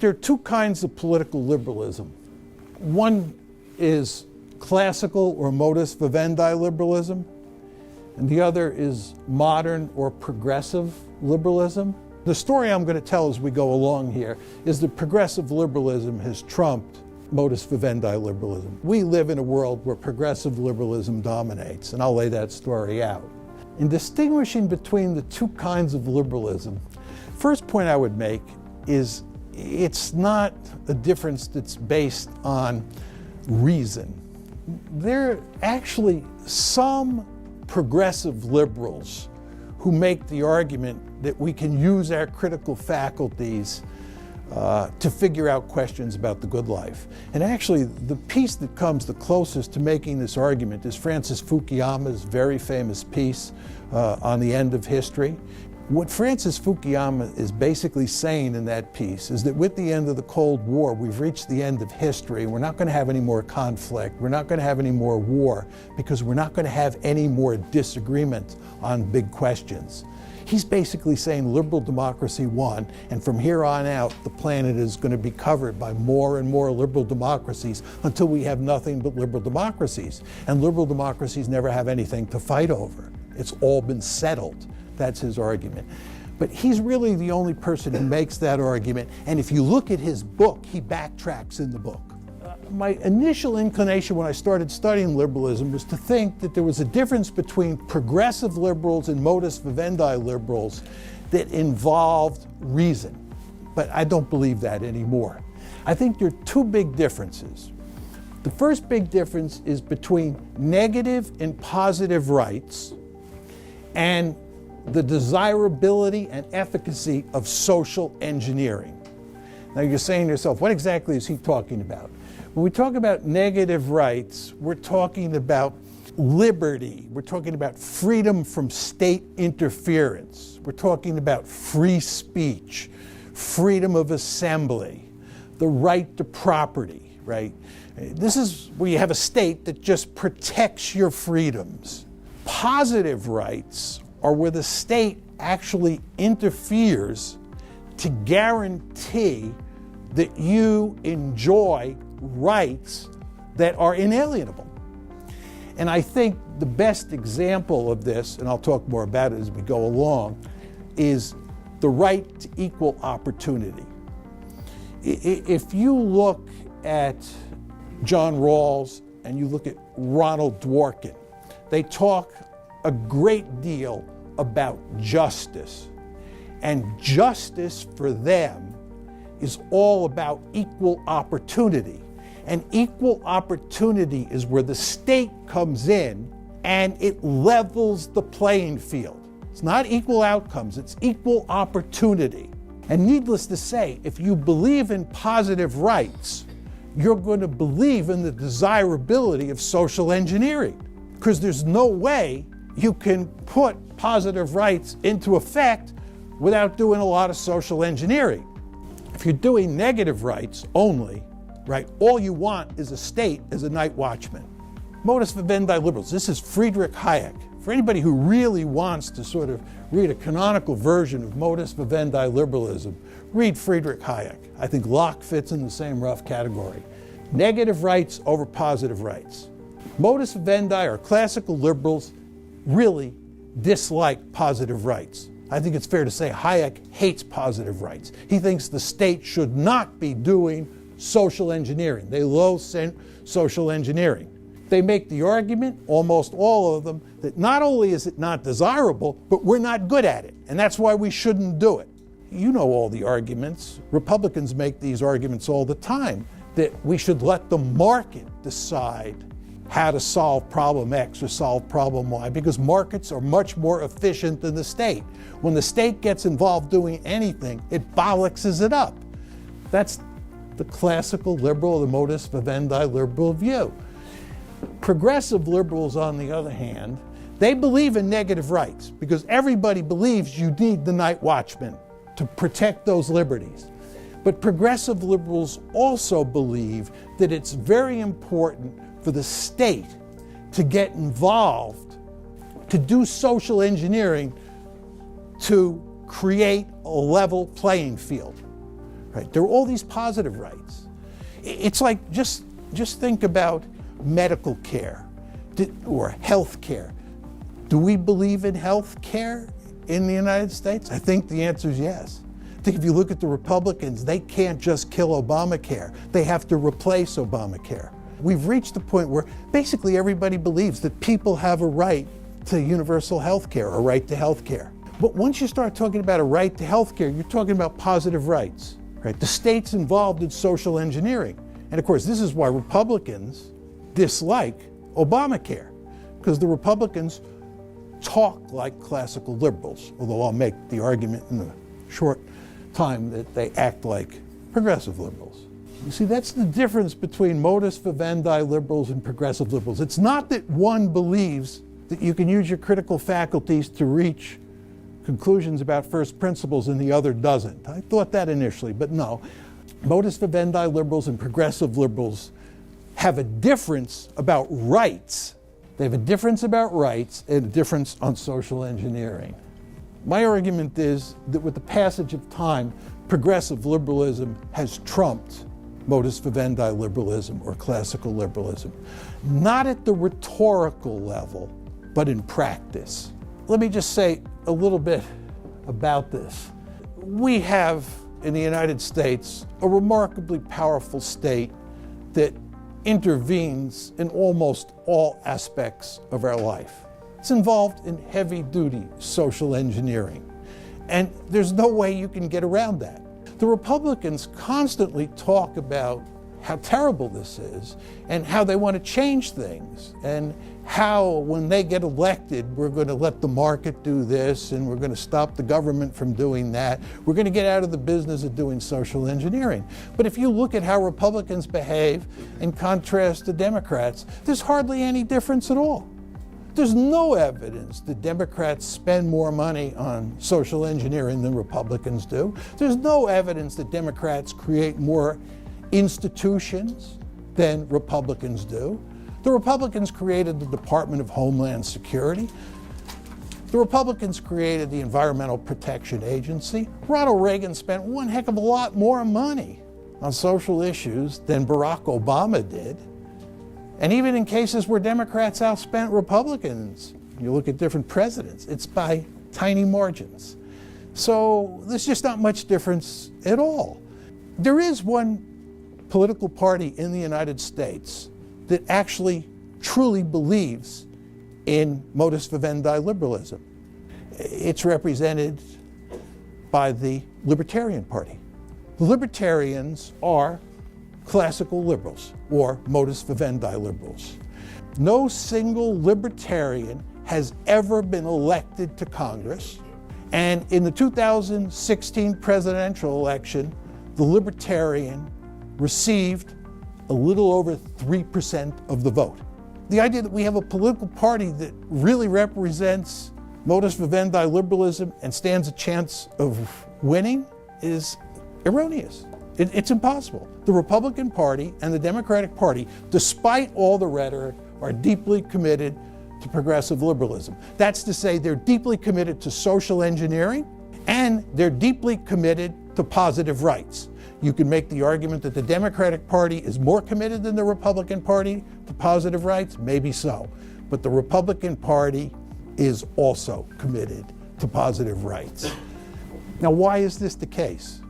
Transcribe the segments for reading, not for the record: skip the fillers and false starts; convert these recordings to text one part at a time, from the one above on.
there are two kinds of political liberalism. One is classical or modus vivendi liberalism, and the other is modern or progressive liberalism. The story I'm going to tell as we go along here is that progressive liberalism has trumped modus vivendi liberalism. We live in a world where progressive liberalism dominates, and I'll lay that story out. In distinguishing between the two kinds of liberalism, first point I would make is it's not a difference that's based on reason. There are actually some progressive liberals who make the argument that we can use our critical faculties to figure out questions about the good life. And actually, the piece that comes the closest to making this argument is Francis Fukuyama's very famous piece on the end of history. What Francis Fukuyama is basically saying in that piece is that with the end of the Cold War, we've reached the end of history. We're not going to have any more conflict. We're not going to have any more war because we're not going to have any more disagreement on big questions. He's basically saying liberal democracy won, and from here on out, the planet is going to be covered by more and more liberal democracies until we have nothing but liberal democracies. And liberal democracies never have anything to fight over. It's all been settled. That's his argument. But he's really the only person who makes that argument, and if you look at his book, he backtracks in the book. My initial inclination when I started studying liberalism was to think that there was a difference between progressive liberals and modus vivendi liberals that involved reason. But I don't believe that anymore. I think there are two big differences. The first big difference is between negative and positive rights and the desirability and efficacy of social engineering. Now you're saying to yourself, what exactly is he talking about? When we talk about negative rights, we're talking about liberty. We're talking about freedom from state interference. We're talking about free speech, freedom of assembly, the right to property, right? This is where you have a state that just protects your freedoms. Positive rights are where the state actually interferes to guarantee that you enjoy rights that are inalienable. And I think the best example of this, and I'll talk more about it as we go along, is the right to equal opportunity. If you look at John Rawls and you look at Ronald Dworkin, they talk a great deal about justice. And justice for them is all about equal opportunity. And equal opportunity is where the state comes in and it levels the playing field. It's not equal outcomes, it's equal opportunity. And needless to say, if you believe in positive rights, you're going to believe in the desirability of social engineering. Because there's no way you can put positive rights into effect without doing a lot of social engineering. If you're doing negative rights only, right, all you want is a state as a night watchman. Modus vivendi liberals, this is Friedrich Hayek. For anybody who really wants to sort of read a canonical version of modus vivendi liberalism, read Friedrich Hayek. I think Locke fits in the same rough category. Negative rights over positive rights. Modus vivendi or classical liberals really dislike positive rights. I think it's fair to say Hayek hates positive rights. He thinks the state should not be doing social engineering. They loathe social engineering. They make the argument, almost all of them, that not only is it not desirable, but we're not good at it, and that's why we shouldn't do it. You know all the arguments. Republicans make these arguments all the time, that we should let the market decide how to solve problem X or solve problem Y, because markets are much more efficient than the state. When the state gets involved doing anything, it bollockses it up. That's the classical liberal, the modus vivendi liberal view. Progressive liberals, on the other hand, they believe in negative rights because everybody believes you need the night watchman to protect those liberties. But progressive liberals also believe that it's very important for the state to get involved, to do social engineering, to create a level playing field. right? There are all these positive rights. It's like, just think about medical care or health care. Do we believe in health care in the United States? I think the answer is yes. I think if you look at the Republicans, they can't just kill Obamacare. They have to replace Obamacare. We've reached the point where basically everybody believes that people have a right to universal health care, a right to health care. But once you start talking about a right to health care, you're talking about positive rights, right? The state's involved in social engineering. And of course, this is why Republicans dislike Obamacare, because the Republicans talk like classical liberals, although I'll make the argument in a short time that they act like progressive liberals. You see, that's the difference between modus vivendi liberals and progressive liberals. It's not that one believes that you can use your critical faculties to reach conclusions about first principles and the other doesn't. I thought that initially, but no. Modus vivendi liberals and progressive liberals have a difference about rights. They have a difference about rights and a difference on social engineering. My argument is that with the passage of time, progressive liberalism has trumped modus vivendi liberalism or classical liberalism. Not at the rhetorical level, but in practice. Let me just say a little bit about this. We have in the United States a remarkably powerful state that intervenes in almost all aspects of our life. It's involved in heavy-duty social engineering, and there's no way you can get around that. The Republicans constantly talk about how terrible this is and how they want to change things and how when they get elected we're going to let the market do this and we're going to stop the government from doing that. We're going to get out of the business of doing social engineering. But if you look at how Republicans behave in contrast to Democrats, there's hardly any difference at all. There's no evidence that Democrats spend more money on social engineering than Republicans do. There's no evidence that Democrats create more institutions than Republicans do. The Republicans created the Department of Homeland Security. The Republicans created the Environmental Protection Agency. Ronald Reagan spent one heck of a lot more money on social issues than Barack Obama did. And even in cases where Democrats outspent Republicans, you look at different presidents, it's by tiny margins. So there's just not much difference at all. There is one political party in the United States that actually truly believes in modus vivendi liberalism. It's represented by the Libertarian Party. The Libertarians are classical liberals or modus vivendi liberals. No single libertarian has ever been elected to Congress, and in the 2016 presidential election, the Libertarian received a little over 3% of the vote. The idea that we have a political party that really represents modus vivendi liberalism and stands a chance of winning is erroneous. It's impossible. The Republican Party and the Democratic Party, despite all the rhetoric, are deeply committed to progressive liberalism. That's to say, they're deeply committed to social engineering and they're deeply committed to positive rights. You can make the argument that the Democratic Party is more committed than the Republican Party to positive rights, maybe so. But the Republican Party is also committed to positive rights. Now, why is this the case?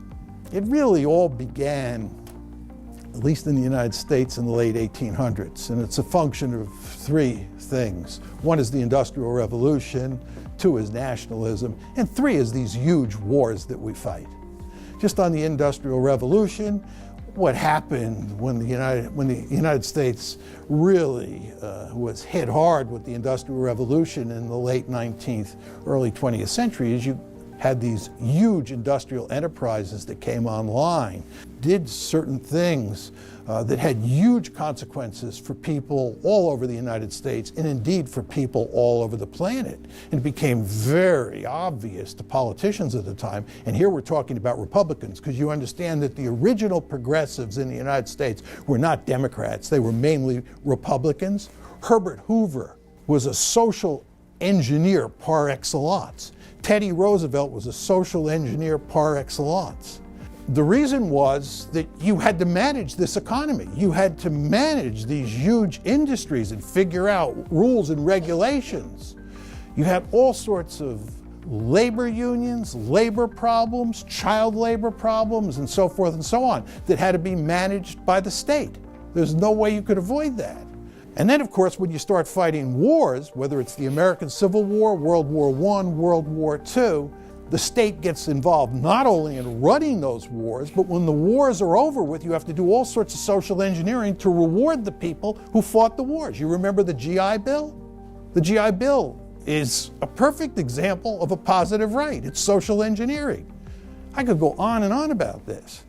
It really all began, at least in the United States, in the late 1800s, and it's a function of three things. One is the Industrial Revolution, two is nationalism, and three is these huge wars that we fight. Just on the Industrial Revolution, what happened when the United States really was hit hard with the Industrial Revolution in the late 19th, early 20th century is you had these huge industrial enterprises that came online, did certain things that had huge consequences for people all over the United States and indeed for people all over the planet. And it became very obvious to politicians at the time, and here we're talking about Republicans, because you understand that the original progressives in the United States were not Democrats, they were mainly Republicans. Herbert Hoover was a social engineer par excellence. Teddy Roosevelt was a social engineer par excellence. The reason was that you had to manage this economy. You had to manage these huge industries and figure out rules and regulations. You had all sorts of labor unions, labor problems, child labor problems, and so forth and so on that had to be managed by the state. There's no way you could avoid that. And then, of course, when you start fighting wars, whether it's the American Civil War, World War I, World War II, the state gets involved not only in running those wars, but when the wars are over with, you have to do all sorts of social engineering to reward the people who fought the wars. You remember the GI Bill? The GI Bill is a perfect example of a positive right. It's social engineering. I could go on and on about this.